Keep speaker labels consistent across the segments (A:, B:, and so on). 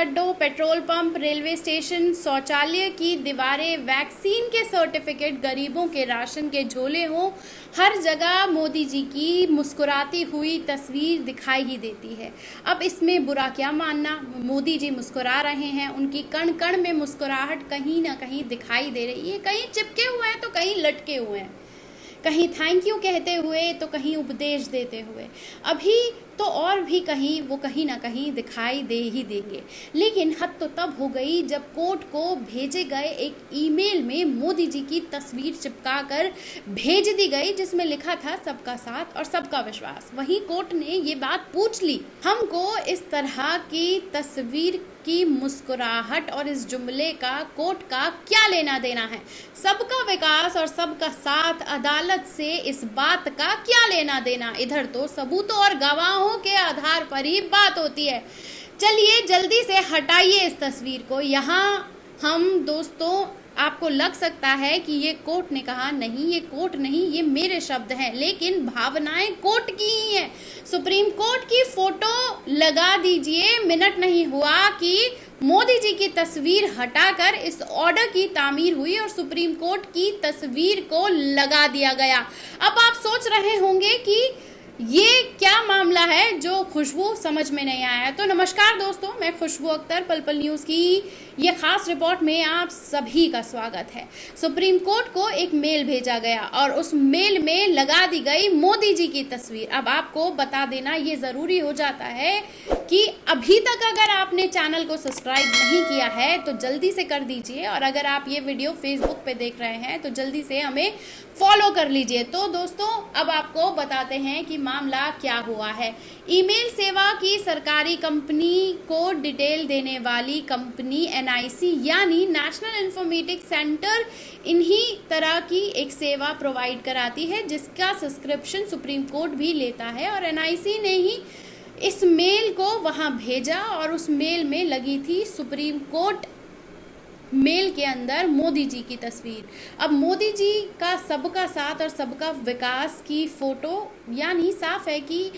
A: अड्डों, petrol pump, railway station, शौचालय की दीवारें, वैक्सीन के सर्टिफिकेट, गरीबों के राशन के झोले हों, हर जगह मोदी जी की मुस्कुराती हुई तस्वीर दिखाई ही देती है। अब इसमें बुरा क्या मानना, मोदी जी मुस्कुरा रहे हैं, उनकी कण कण में मुस्कुराहट कहीं ना कहीं दिखाई दे रही है, कहीं चिपके हुए हैं तो कहीं लटके हुए हैं, कहीं थैंक यू कहते हुए तो कहीं उपदेश देते हुए, अभी तो और भी कहीं वो कहीं ना कहीं दिखाई दे ही देंगे। लेकिन हद तो तब हो गई जब कोर्ट को भेजे गए एक ईमेल में मोदी जी की तस्वीर चिपकाकर भेज दी गई, जिसमें लिखा था सबका साथ और सबका विश्वास। वहीं कोर्ट ने ये बात पूछ ली, हमको इस तरह की तस्वीर की मुस्कुराहट और इस जुमले का कोर्ट का क्या लेना देना है, सबका विकास और सबका साथ, अदालत से इस बात का क्या लेना देना। इधर तो सबूतों और गवाहों के आधार पर ही बात होती है। चलिए जल्दी से हटाइए इस तस्वीर को। यहाँ हम दोस्तों, आपको लग सकता है कि ये कोर्ट ने कहा, नहीं ये कोर्ट नहीं, ये मेरे शब्द हैं, लेकिन भावनाएं कोर्ट की ही हैं। सुप्रीम कोर्ट की फोटो लगा दीजिए, मिनट नहीं हुआ कि मोदी जी की तस्वीर हटाकर इस ऑर्डर की तामीर हुई और सुप्रीम कोर्ट की तस्वीर को लगा दिया गया। अब आप सोच रहे होंगे कि ये क्या मामला है जो खुशबू समझ में नहीं आया। तो नमस्कार दोस्तों, मैं खुशबू अख्तर, पल पल न्यूज़ की ये खास रिपोर्ट में आप सभी का स्वागत है। सुप्रीम कोर्ट को एक मेल भेजा गया और उस मेल में लगा दी गई मोदी जी की तस्वीर। अब आपको बता देना ये ज़रूरी हो जाता है कि अभी तक अगर आपने चैनल को सब्सक्राइब नहीं किया है तो जल्दी से कर दीजिए, और अगर आप ये वीडियो फेसबुक पे देख रहे हैं तो जल्दी से हमें फॉलो कर लीजिए। तो दोस्तों अब आपको बताते हैं कि मामला क्या हुआ है। ईमेल सेवा की सरकारी कंपनी को डिटेल देने वाली कंपनी NIC यानी नेशनल इंफॉर्मेटिक्स सेंटर इन्हीं तरह की एक सेवा प्रोवाइड कराती है, जिसका सब्सक्रिप्शन सुप्रीम कोर्ट भी लेता है, और NIC ने ही इस मेल को वहां भेजा और उस मेल में लगी थी सुप्रीम कोर्ट मेल के अंदर मोदी जी की तस्वीर। अब मोदी जी का सबका साथ और सबका विकास की फोटो, यानी साफ है कि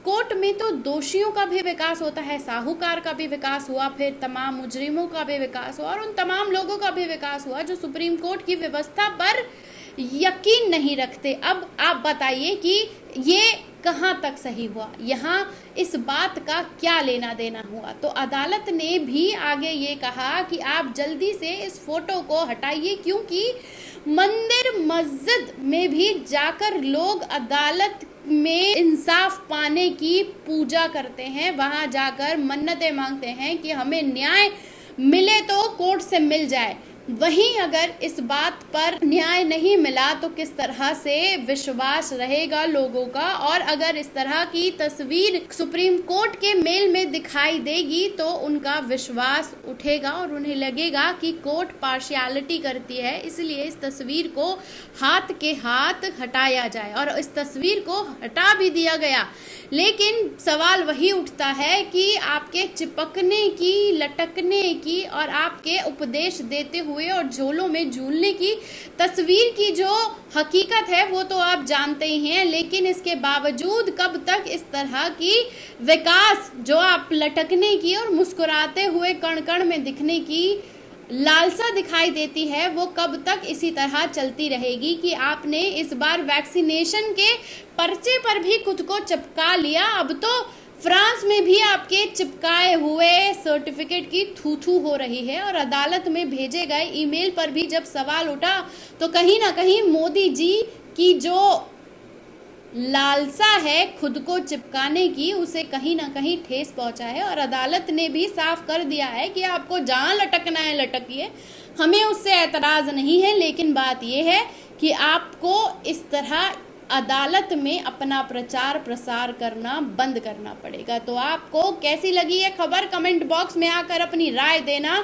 A: कोर्ट में तो दोषियों का भी विकास होता है, साहूकार का भी विकास हुआ, फिर तमाम मुजरिमों का भी विकास हुआ और उन तमाम लोगों का भी विकास हुआ जो सुप्रीम कोर्ट की व्यवस्था पर यकीन नहीं रखते। अब आप बताइए कि ये कहाँ तक सही हुआ, यहाँ इस बात का क्या लेना देना हुआ। तो अदालत ने भी आगे ये कहा कि आप जल्दी से इस फोटो को हटाइए, क्योंकि मंदिर मस्जिद में भी जाकर लोग अदालत में इंसाफ पाने की पूजा करते हैं, वहां जाकर मन्नतें मांगते हैं कि हमें न्याय मिले तो कोर्ट से मिल जाए। वहीं अगर इस बात पर न्याय नहीं मिला तो किस तरह से विश्वास रहेगा लोगों का, और अगर इस तरह की तस्वीर सुप्रीम कोर्ट के मेल में दिखाई देगी तो उनका विश्वास उठेगा और उन्हें लगेगा कि कोर्ट पार्शियलिटी करती है, इसलिए इस तस्वीर को हाथ के हाथ हटाया जाए। और इस तस्वीर को हटा भी दिया गया, लेकिन सवाल वही उठता है कि आपके चिपकने की, लटकने की और आपके उपदेश देते हुए और झोलों में झूलने की तस्वीर की जो हकीकत है वो तो आप जानते ही हैं, लेकिन इसके बावजूद कब तक इस तरह की विकास जो आप लटकने की और मुस्कुराते हुए कण कण में दिखने की लालसा दिखाई देती है, वो कब तक इसी तरह चलती रहेगी कि आपने इस बार वैक्सीनेशन के पर्चे पर भी खुद को चिपका लिया। अब तो फ्रांस में भी आपके चिपकाए हुए सर्टिफिकेट की थू थू हो रही है, और अदालत में भेजे गए ईमेल पर भी जब सवाल उठा तो कहीं ना कहीं मोदी जी की जो लालसा है खुद को चिपकाने की, उसे कहीं ना कहीं ठेस पहुंचा है। और अदालत ने भी साफ कर दिया है कि आपको जहां लटकना है लटकिए, हमें उससे एतराज नहीं है, लेकिन बात यह है कि आपको इस तरह अदालत में अपना प्रचार प्रसार करना बंद करना पड़ेगा। तो आपको कैसी लगी ये खबर, कमेंट बॉक्स में आकर अपनी राय देना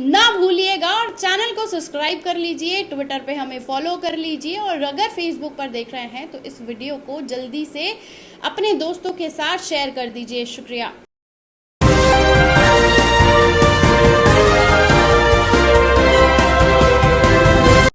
A: ना भूलिएगा, और चैनल को सब्सक्राइब कर लीजिए, ट्विटर पे हमें फॉलो कर लीजिए, और अगर फेसबुक पर देख रहे हैं तो इस वीडियो को जल्दी से अपने दोस्तों के साथ शेयर कर दीजिए। शुक्रिया।